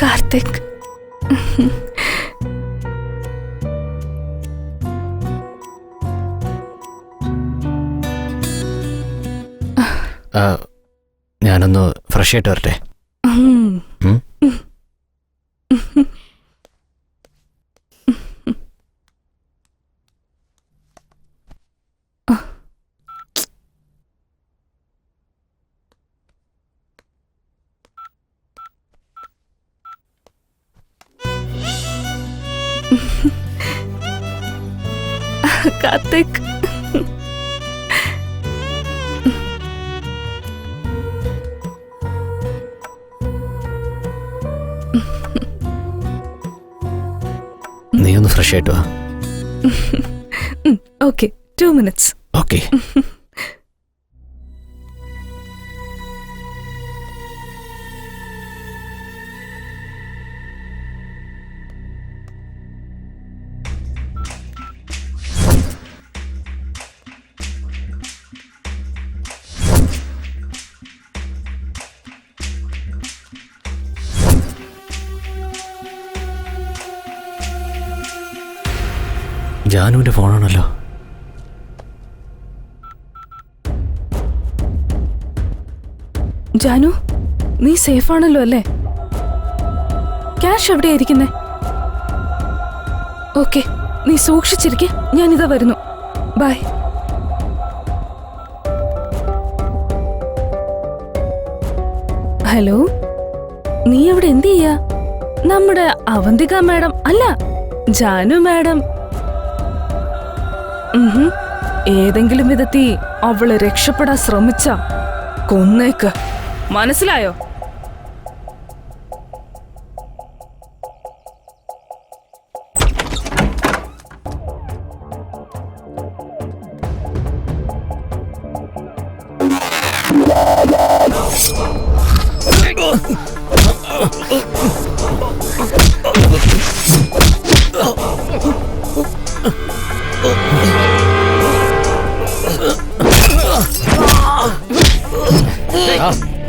കാർത്തിക്. ഞാനൊന്ന് ഫ്രഷ് ആയിട്ട് വരട്ടെ. കാർത്തിക്, നീ ഒന്ന് ഫ്രഷ് ആയിട്ട് വാ. Okay, 2 minutes. ഓക്കെ. ജാനുവിന്റെ ഫോണാണല്ലോ. ജാനു, നീ സേഫ് ആണല്ലോ അല്ലേ? ക്യാഷ് എവിടെയായിരിക്കുന്നേ? ഓക്കെ, നീ സൂക്ഷിച്ചിരിക്കെ, ഞാനിതാ വരുന്നു. ബൈ. ഹലോ, നീ അവിടെ എന്ത് ചെയ്യാ? നമ്മുടെ അവന്തിക മാഡം അല്ല, ജാനു മാഡം. ഏതെങ്കിലും വിധത്തിൽ അവള് രക്ഷപ്പെടാൻ ശ്രമിച്ച കൊന്നേക്ക്, മനസ്സിലായോ?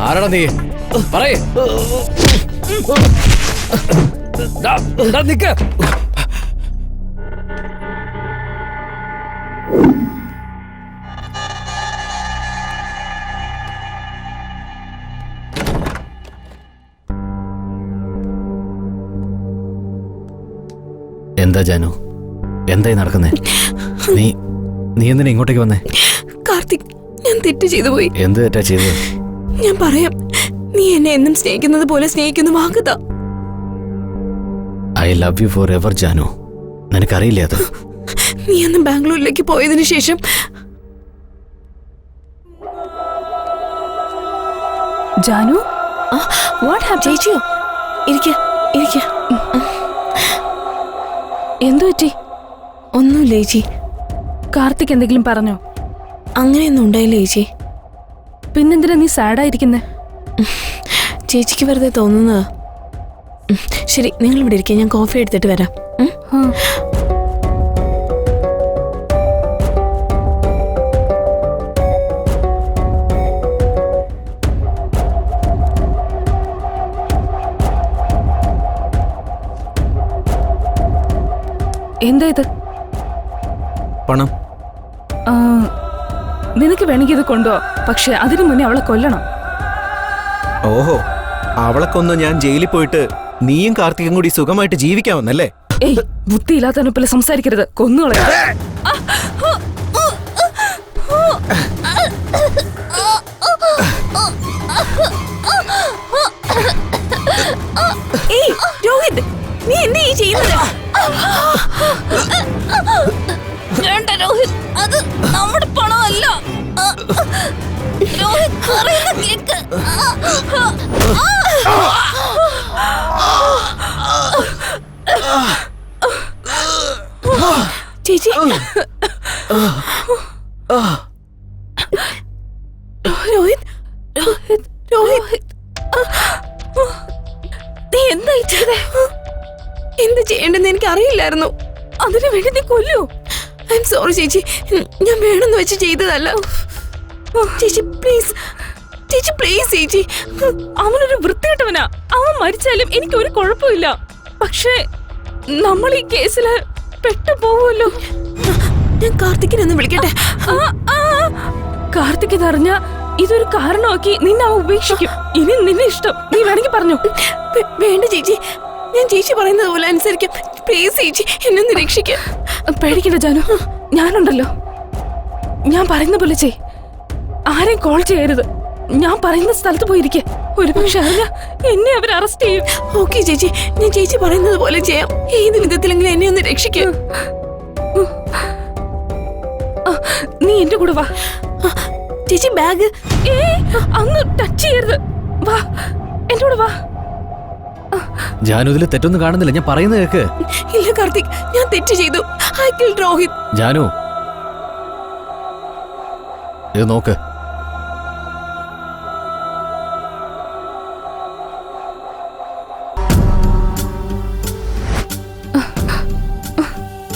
ആരാടാ നീ? പറയ്. നിക്ക. എന്താ ജാനു, എന്തായി നടക്കുന്നേ? നീ എന്തിനാ ഇങ്ങോട്ടേക്ക് വന്നേ? കാർത്തിക്, ഞാൻ തെറ്റ് ചെയ്തു പോയി. എന്ത് തെറ്റാ ചെയ്തത്? ഞാൻ പറയാം. നീ എന്നെ എന്നും സ്നേഹിക്കുന്നത് പോലെ സ്നേഹിക്കുന്ന വാക്കുതാ. I love you forever Janu. നിനക്കറിയില്ലേ അത്? നീ അന്ന് ബാംഗ്ലൂരിലേക്ക് പോയതിനു ശേഷം ജാനു, വാട്ട് ഹാപ്പൻ? ചേച്ചിയോ? ഇരിക്ക. എന്തു പറ്റി? ഒന്നുമില്ല ചേച്ചി. കാർത്തിക് എന്തെങ്കിലും പറഞ്ഞോ? അങ്ങനെയൊന്നും ഉണ്ടായില്ല ചേച്ചി. പിന്നെന്തിനാ നീ സാഡായിരിക്കുന്നേ? ചേച്ചിക്ക് വെറുതെ തോന്നുന്നതാ. ശരി, നിങ്ങൾ ഇവിടെ ഇരിക്കുക, ഞാൻ കോഫി എടുത്തിട്ട് വരാം. എന്താ ഇത്? പണം. നിനക്ക് വേണമെങ്കിൽ ഇത് കൊണ്ടുപോ, പക്ഷെ അതിനു മുന്നേ അവളെ കൊല്ലണം. ഓഹോ, അവളെ കൊന്ന് ഞാൻ ജയിലിൽ പോയിട്ട് നീയും കാർത്തികും കൂടി സുഖമായിട്ട് ജീവിക്കാമെന്നല്ലേ? ഏയ്, ബുദ്ധിയില്ലാത്തവനെ പോലെ സംസാരിക്കരുത്, കൊന്നുകളയാ. ഏയ് രോഹിത്, നീ എന്താ ഈ ചെയ്യുന്നത്? വേണ്ട രോഹിത്, അത് നമ്മുടെ പണമല്ല. രോഹിത് പറയുന്ന കേക്ക്. ചേച്ചി, രോഹിത്, നീ എന്താ ചെയ്തേ? എന്ത് ചെയ്യേണ്ടെന്ന് എനിക്ക് അറിയില്ലായിരുന്നു. അതിനു വേണ്ടി നീ കൊല്ലൂ? ഐ എം സോറി ചേച്ചി, ഞാൻ വേണമെന്ന് വെച്ച് ചെയ്തതല്ല. ചേച്ചി പ്ലീസ്, ചേച്ചി പ്ലീസ് ചേച്ചി. അവനൊരു വൃത്തികെട്ടവനാ. അവൻ മരിച്ചാലും എനിക്ക് ഒരു കുഴപ്പമില്ല. പക്ഷേ നമ്മൾ ഈ കേസില് പെട്ടു പോവുമല്ലോ. ഞാൻ കാർത്തിക്കിനെ ഒന്ന് വിളിക്കട്ടെ. കാർത്തിക് ഇതറിഞ്ഞ ഇതൊരു കാരണമാക്കി നിന്നെ അവൻ ഉപേക്ഷിക്കും. ഇനി നിന്നെ ഇഷ്ടം, നീ വേണമെങ്കിൽ പറഞ്ഞു. വേണ്ട ചേച്ചി, ഞാൻ ചേച്ചി പറയുന്നത് പോലെ അനുസരിക്കാം. പ്ലീസ് ചേച്ചി, എന്നെ ഒന്ന് രക്ഷിക്കാം. പേടിക്കണ്ട ജാനു, ഞാനുണ്ടല്ലോ. ഞാൻ പറയുന്ന പോലെ ചെയ്. ആരെയും കോൾ ചെയ്യരുത്. ഞാൻ പറയുന്ന സ്ഥലത്ത് പോയിരിക്കെ. ഒരുപക്ഷെ അറിഞ്ഞ എന്നെ അവർ അറസ്റ്റ് ചെയ്യും. ഓക്കെ ചേച്ചി, ഞാൻ ചേച്ചി പറയുന്നത് പോലെ ചെയ്യാം. ഏത് വിധത്തിലെങ്കിലും എന്നെ ഒന്ന് രക്ഷിക്കാം. നീ എന്റെ കൂടെ വാ. ചേച്ചി ബാഗ് അങ്ങ് ടച്ച് ചെയ്യരുത്. വാ, എന്റെ കൂടെ വാ. ജാനു, ഇതിൽ തെറ്റൊന്നും കാണുന്നില്ല. ഞാൻ പറയുന്നത് കേക്ക്. ഇല്ല കാർത്തിക്, ഞാൻ തെറ്റ് ചെയ്തു. I killed Rohit. ജാനു, ഇത് നോക്ക്.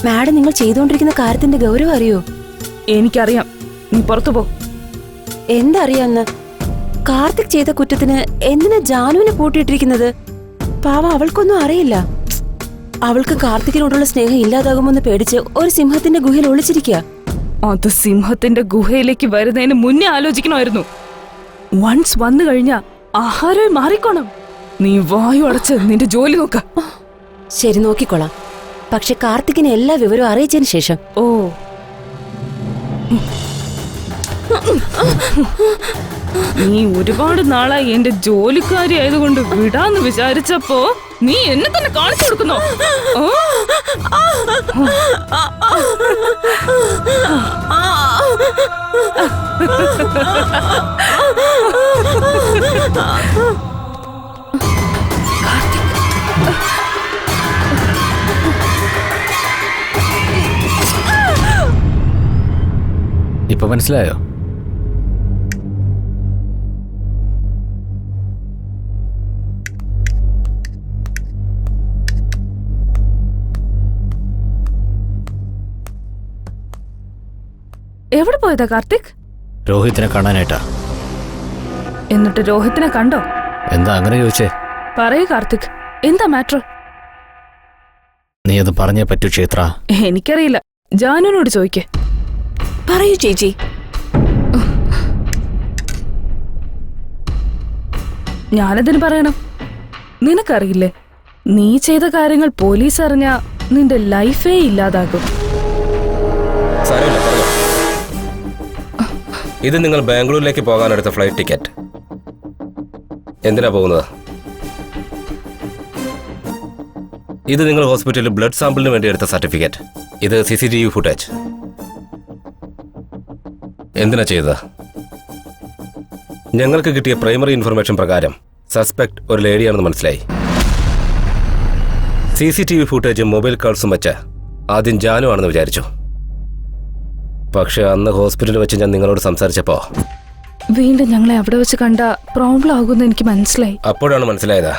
മാഡം, നിങ്ങൾ ചെയ്തുകൊണ്ടിരിക്കുന്ന കാര്യത്തിന്റെ ഗൗരവം അറിയോ? എനിക്കറിയാം. നീ പുറത്തു പോ. എന്തറിയാന്ന്? കാർത്തിക് ചെയ്ത കുറ്റത്തിന് എന്തിനാ ജാനുവിനെ പൂട്ടിയിട്ടിരിക്കുന്നത്? പാവം, അവൾക്കൊന്നും അറിയില്ല. അവൾക്ക് കാർത്തികിനോടുള്ള സ്നേഹം ഇല്ലാതാകുമെന്ന് പേടിച്ച് ഒരു സിംഹത്തിന്റെ ഗുഹയിൽ ഒളിച്ചിരിക്കുക. അത് സിംഹത്തിന്റെ ഗുഹയിലേക്ക് വരുന്നതിന് മുന്നേ ആലോചിക്കണമായിരുന്നു. വൺസ് വന്നു കഴിഞ്ഞാ ആഹാരമായി മാറിക്കോണം. നീ വായു അടച്ച് നിന്റെ ജോലി നോക്ക. ശരി, നോക്കിക്കോളാം. പക്ഷെ കാർത്തികിനെ എല്ലാ വിവരവും അറിയിച്ചതിന് ശേഷം. ഓ, നീ ഒരുപാട് നാളായി എന്റെ ജോലിക്കാരി ആയതുകൊണ്ട് വിടാന്ന് വിചാരിച്ചപ്പോ നീ എന്നെ തന്നെ കാണിച്ചു കൊടുക്കുന്നോ? ഇപ്പൊ മനസ്സിലായോ? എവിടെ പോയതാ കാർത്തിക്? രോഹിത്തിനെ കാണാനായിട്ടാ. എന്നിട്ട് രോഹിത്തിനെ കണ്ടോ? എന്താ അങ്ങനെ ചോദിച്ചേ? പറയൂ കാർത്തിക്, എന്താ മാറ്റർ? നീ അത് പറഞ്ഞേ പറ്റൂ ക്ഷേത്ര. എനിക്കറിയില്ല, ജാനുവിനോട് ചോദിക്കേ. പറയൂ ചേച്ചി. ഞാനതിന് പറയണം? നിനക്കറിയില്ലേ, നീ ചെയ്ത കാര്യങ്ങൾ പോലീസ് അറിഞ്ഞാ നിന്റെ ലൈഫേ ഇല്ലാതാകും. ഇത് നിങ്ങൾ ബാംഗ്ലൂരിലേക്ക് പോകാനെടുത്ത ഫ്ലൈറ്റ് ടിക്കറ്റ്. എന്തിനാ പോകുന്നത്? ഇത് നിങ്ങൾ ഹോസ്പിറ്റലിൽ ബ്ലഡ് സാമ്പിളിന് വേണ്ടി എടുത്ത സർട്ടിഫിക്കറ്റ്. ഇത് CCTV ഫുട്ടേജ്. എന്തിനാ ചെയ്തത്? ഞങ്ങൾക്ക് കിട്ടിയ പ്രൈമറി ഇൻഫർമേഷൻ പ്രകാരം സസ്പെക്ട് ഒരു ലേഡിയാണെന്ന് മനസ്സിലായി. CCTV ഫുട്ടേജും മൊബൈൽ കോൾസും വെച്ച് ആദ്യം ജാനു ആണെന്ന് വിചാരിച്ചു. പക്ഷെ അന്ന് ഹോസ്പിറ്റലിൽ വെച്ച് ഞാൻ നിങ്ങളോട് സംസാരിച്ചപ്പോ വീണ്ടും ഞങ്ങളെ അവിടെ വെച്ച് കണ്ട പ്രോബ്ലം ആകുമെന്ന് എനിക്ക് മനസ്സിലായി. അപ്പോഴാണ് മനസ്സിലായത്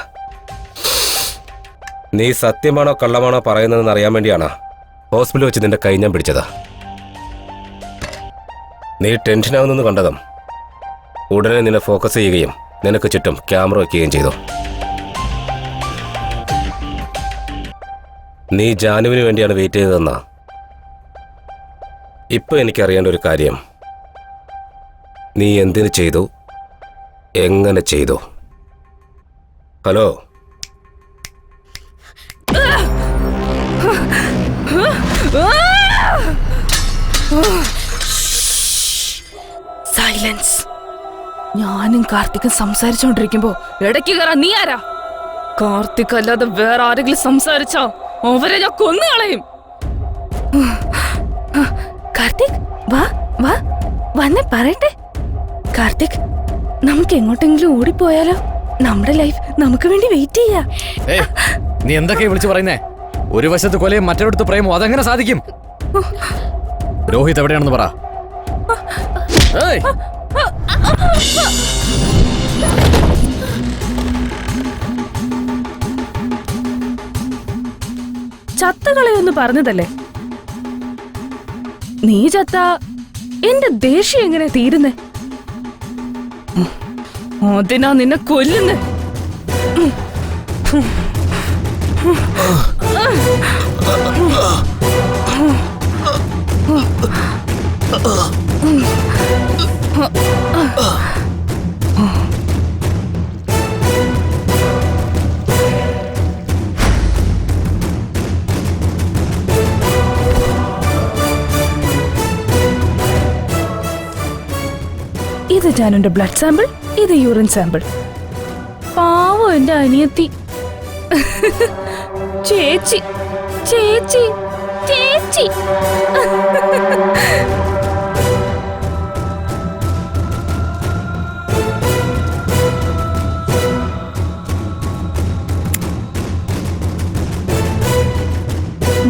നീ സത്യമാണോ കള്ളമാണോ പറയുന്നതെന്ന് അറിയാൻ വേണ്ടിയാണ് ഹോസ്പിറ്റലിൽ വെച്ച് നിന്റെ കൈ ഞാൻ പിടിച്ചത്. നീ ടെൻഷനാവുന്നെന്ന് കണ്ടതും ഉടനെ നിന്നെ ഫോക്കസ് ചെയ്യുകയും നിനക്ക് ചുറ്റും ക്യാമറ വയ്ക്കുകയും ചെയ്തു. നീ ജാനുവിന് വേണ്ടിയാണ് വെയിറ്റ് ചെയ്തതെന്നാ. ഇപ്പൊ എനിക്കറിയേണ്ട ഒരു കാര്യം, നീ എന്തിനു ചെയ്തു, എങ്ങനെ ചെയ്തു? Hello, silence. ഞാനും കാർത്തിക്കും സംസാരിച്ചോണ്ടിരിക്കുമ്പോ ഇടയ്ക്ക് കയറാൻ നീ ആരാ? കാർത്തിക് അല്ലാതെ വേറെ ആരെങ്കിലും സംസാരിച്ചോ അവരെ ഞാൻ കൊന്നുകളയും. കാർത്തിക്, വാ വാ, വന്നെ പറയട്ടെ. കാർത്തിക്, നമുക്ക് എങ്ങോട്ടെങ്കിലും ഓടിപ്പോയാലോ? നമ്മുടെ ലൈഫ് നമുക്ക് വേണ്ടി വെയിറ്റ് ചെയ്യാ. നീ എന്തൊക്കെയാ വിളിച്ചു പറയുന്നേ? ഒരു വശത്ത് കൊലയും മറ്റൊരിടത്ത് പ്രേമോ, അതെങ്ങനെ സാധിക്കും? രോഹിത് എവിടെയാണെന്ന് പറ. ചത്തകളെയൊന്ന് പറഞ്ഞതല്ലേ? നീ ചത്ത എന്റെ ദേഷ്യം എങ്ങനെ തീരുന്നേ? അതിനാ നിന്നെ കൊല്ലുന്നേ. ഇത് ജാനുന്റെ ബ്ലഡ് സാമ്പിൾ, ഇത് യൂറിൻ സാമ്പിൾ. പാവം എന്റെ അനിയത്തി. ചേച്ചി ചേച്ചി ചേച്ചി.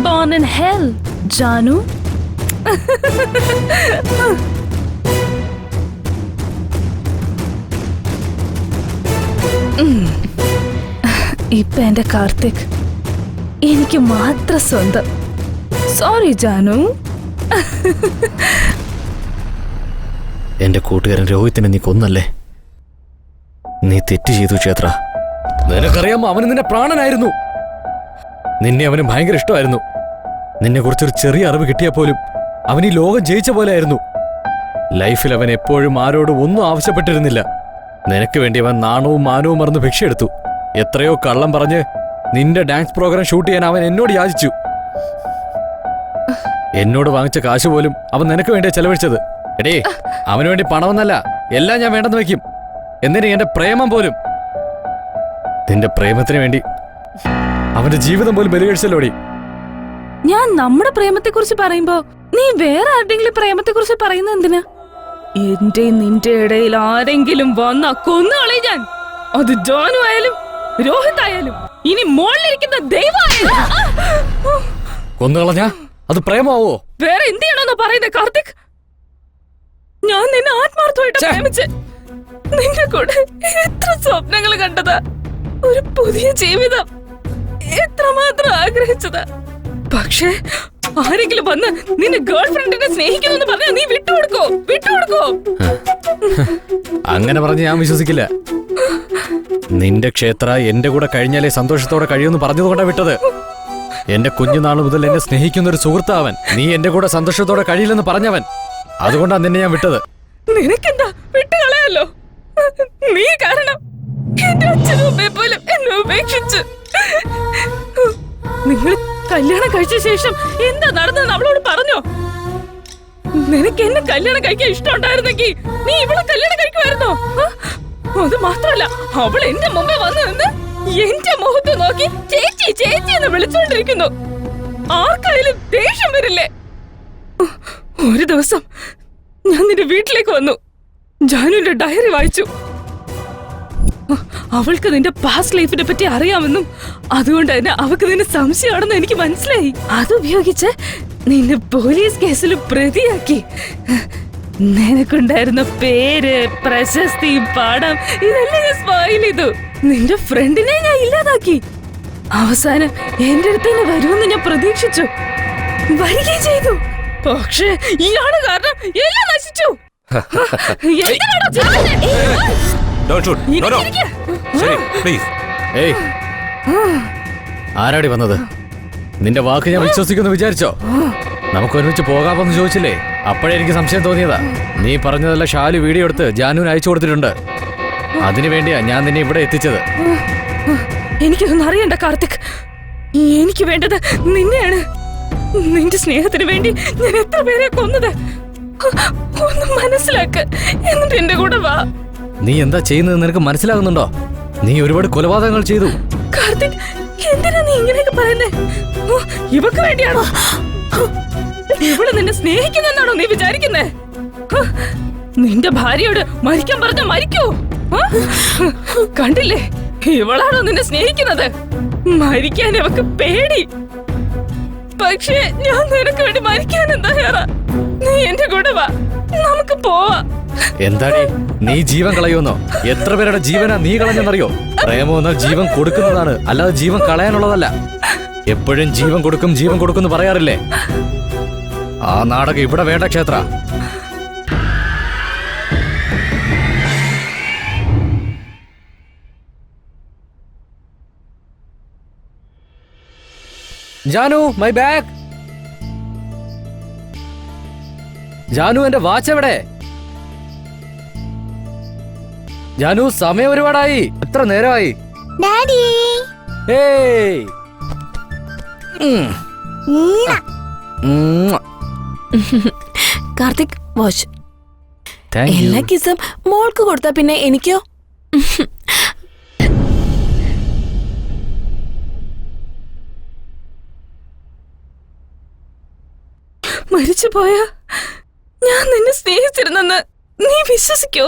Born in hell, Janu. ഇപ്പൊ എന്റെ കാർത്തിക് എനിക്ക് മാത്രം സ്വന്തം. സോറി ജാനു. എന്റെ കൂട്ടുകാരൻ രോഹിത്തിനെ നീ കൊന്നല്ലേ? നീ തെറ്റ് ചെയ്തു ക്ഷേത്ര. നിനക്കറിയാമോ, അവന് നിന്റെ പ്രാണനായിരുന്നു. നിന്നെ അവന് ഭയങ്കര ഇഷ്ടമായിരുന്നു. നിന്നെ കുറിച്ചൊരു ചെറിയ അറിവ് കിട്ടിയാൽ പോലും അവൻ ഈ ലോകം ജയിച്ച പോലെ ആയിരുന്നു. ലൈഫിൽ അവൻ എപ്പോഴും ആരോടും ഒന്നും ആവശ്യപ്പെട്ടിരുന്നില്ല. നിനക്ക് വേണ്ടി അവൻ നാണവും മാനവും മറന്ന് ഭിക്ഷയെടുത്തു. എത്രയോ കള്ളം പറഞ്ഞ് നിന്റെ ഡാൻസ് പ്രോഗ്രാം ഷൂട്ട് ചെയ്യാൻ അവൻ എന്നോട് യാചിച്ചു. എന്നോട് വാങ്ങിച്ച കാശ് പോലും അവൻ നിനക്ക് വേണ്ടിയാ ചെലവഴിച്ചത്. എടേ, അവന് വേണ്ടി പണമെന്നല്ല, എല്ലാം ഞാൻ വേണ്ടെന്ന് വെക്കും. എന്തിന് എന്റെ പ്രേമം പോലും. നിന്റെ പ്രേമത്തിന് വേണ്ടി അവന്റെ ജീവിതം പോലും ബലികഴിച്ചല്ലോടി. ഞാൻ നമ്മുടെ പ്രേമത്തെ കുറിച്ച് പറയുമ്പോ നീ വേറെ ആരുടെങ്കിലും പ്രേമത്തെ കുറിച്ച് പറയുന്നത് എന്തിനാ? എന്റെ നിന്റെ ഇടയിൽ ആരെങ്കിലും വന്നാ കൊന്നുകളയും ഞാൻ. അത് ജോനു ആയാലും രോഹിത് ആയാലും ഇനി മോളിലിരിക്കുന്ന ദൈവമായാലും. കൊന്നുകളഞ്ഞാ അത് പ്രേമാവോ? വേറെ എന്ത് ചെയ്യണമെന്നാ പറയുന്നത് കാർത്തിക്? ഞാൻ നിന്നെ ആത്മാർത്ഥമായിട്ട് പ്രേമിച്ച് നിന്റെ കൂടെ എത്ര സ്വപ്നങ്ങൾ കണ്ടതാ. ഒരു പുതിയ ജീവിതം എത്രമാത്രം ആഗ്രഹിച്ചതാ. പക്ഷേ ആരെങ്കിലും വന്ന് നിന്റെ ഗേൾ ഫ്രണ്ടിനെ സ്നേഹിക്കുന്നു പറഞ്ഞാൽ നീ വിട്ടുകൊടുക്കോ? അങ്ങനെ പറഞ്ഞ് ഞാൻ വിശ്വസിക്കില്ല. നിന്റെ ക്ഷേത്ര എന്റെ കൂടെ കഴിഞ്ഞാലേ സന്തോഷത്തോടെ കഴിയുമെന്ന് പറഞ്ഞതുകൊണ്ടാ വിട്ടത്. എന്റെ കുഞ്ഞുനാൾ മുതൽ എന്നെ സ്നേഹിക്കുന്ന ഒരു സുഹൃത്താവൻ. നീ എന്റെ കൂടെ സന്തോഷത്തോടെ കഴിയില്ലെന്ന് പറഞ്ഞവൻ. അതുകൊണ്ടാ നിന്നെ ഞാൻ വിട്ടത്. നിനക്കെന്താ വിട്ടുകളയല്ലോ? നീ കാരണം എന്റെ അച്ഛനും അമ്മയെ പോലും എന്നെ ഉപേക്ഷിച്ചു. നിങ്ങൾ കല്യാണം കഴിച്ച ശേഷം എന്താ നടന്നെന്ന് അവളോട് പറഞ്ഞോ? നിനക്ക് എന്നെ കല്യാണം കഴിക്കാൻ ഇഷ്ടമുണ്ടായിരുന്നെങ്കിൽ നീ ഇവളെ കല്യാണം കഴിക്കുമായിരുന്നോ? അത് മാത്രല്ല, അവൾ എന്റെ മുമ്പേ വന്നു നിന്ന് എന്റെ മുഖത്ത് നോക്കി ചേച്ചി ചേച്ചി എന്ന് വിളിച്ചോണ്ടിരിക്കുന്നു. ആർക്കായാലും ദേഷ്യം വരില്ലേ? ഒരു ദിവസം ഞാൻ നിന്റെ വീട്ടിലേക്ക് വന്നു. ജാനുവിന്റെ ഡയറി വായിച്ചു. അവൾക്ക് നിന്റെ പാസ്റ്റ് ലൈഫിനെ പറ്റി അറിയാമെന്നും അതുകൊണ്ട് തന്നെ അവൾക്ക് നിന്നെ സംശയമാണെന്ന് എനിക്ക് മനസ്സിലായി. അതുപയോഗിച്ച് നിന്നെ പോലീസ് കേസിൽ പ്രതിയാക്കി. നിനക്കുണ്ടായിരുന്ന പേര്, പ്രശസ്തി, പണം ഇതെല്ലാം ഞാൻ സ്പോയിൽ ചെയ്തു. നിന്റെ ഫ്രണ്ടിനെ ഞാൻ ഇല്ലാതാക്കി. അവസാനം എന്റെ അടുത്ത് തന്നെ വരുമെന്ന് ഞാൻ പ്രതീക്ഷിച്ചു. വരികയും ചെയ്തു. പക്ഷേ ഇയാള് കാരണം എല്ലാം നശിച്ചു. എന്തിനാടാ ചെയ്യുന്നേ? ഏയ്, ആരാടി വന്നത്? നിന്റെ വാക്ക് ഞാൻ വിശ്വസിക്കുമെന്ന് വിചാരിച്ചോ? നമുക്ക് ഒരുമിച്ച് പോകാമെന്ന് ചോദിച്ചില്ലേ? അപ്പോഴേ എനിക്ക് സംശയം തോന്നിയതാ. നീ പറഞ്ഞതല്ല ഷാലു വീഡിയോ എടുത്ത് ജാനുവിന് അയച്ചു കൊടുത്തിട്ടുണ്ട്. അതിനു വേണ്ടിയാ ഞാൻ നിന്നെ ഇവിടെ എത്തിച്ചത്. എനിക്കൊന്നും അറിയണ്ട കാർത്തിക്. എനിക്ക് വേണ്ടത് നിന്നെയാണ്. നിന്റെ സ്നേഹത്തിന് വേണ്ടി ഞാൻ എത്ര പേരെ കൊന്നത് ഒന്ന് മനസ്സിലാക്ക്. എന്നിട്ട് എന്റെ കൂടെ വാ. നീ എന്താ ചെയ്യുന്നത് നിനക്ക് മനസ്സിലാകുന്നുണ്ടോ? നീ ഒരുപാട് കൊലപാതകങ്ങൾ ചെയ്തു. കാർത്തിക്, എന്തിനാ നീ ഇങ്ങനെയൊക്കെ പറയുന്നേ? ഇവക്ക് വേണ്ടിയാണോ? ഇവള് നിന്നെ സ്നേഹിക്കുന്നെന്നാണോ നീ വിചാരിക്കുന്നേ? നിന്റെ ഭാര്യയോട് മരിക്കാൻ പറഞ്ഞ മരിക്കോ? കണ്ടില്ലേ, ഇവളാണോ നിന്നെ സ്നേഹിക്കുന്നത്? മരിക്കാൻ ഇവക്ക് പേടി. പക്ഷേ ഞാൻ നിനക്ക് വേണ്ടി മരിക്കാനും തയ്യാറാ. നീ എന്റെ കൂടെ വാ, നമുക്ക് പോവാ. എന്താടി നീ ജീവൻ കളയുമെന്നോ? എത്ര പേരുടെ ജീവനാ നീ കളഞ്ഞെന്നറിയോ? പ്രേമം എന്നാൽ ജീവൻ കൊടുക്കുന്നതാണ്, അല്ലാതെ ജീവൻ കളയാനുള്ളതല്ല. എപ്പോഴും ജീവൻ കൊടുക്കും ജീവൻ കൊടുക്കും പറയാറില്ലേ? ആ നാടകം ഇവിടെ വേണ്ട ക്ഷേത്ര. Janu my bag. ജാനു എന്റെ വാച്ച് എവിടെ? ജാനു സമയം ഒരുപാടായി. എത്ര നേരമായി? ഡാഡി ഏയ് കാർത്തിക് വാച്ച്. Thank you. എല്ലാ കിസും മോൾക്ക് കൊടുത്താ പിന്നെ എനിക്കോ? മരിച്ചുപോയ ഞാൻ നിന്നെ സ്നേഹിച്ചിരുന്നെന്ന് നീ വിശ്വസിക്കോ?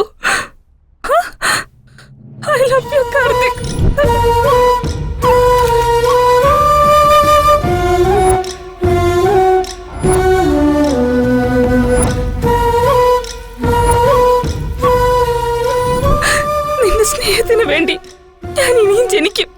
I love you Karthik. നിന്റെ സ്നേഹത്തിന് വേണ്ടി ഞാൻ ഇനിയും ജനിക്കും.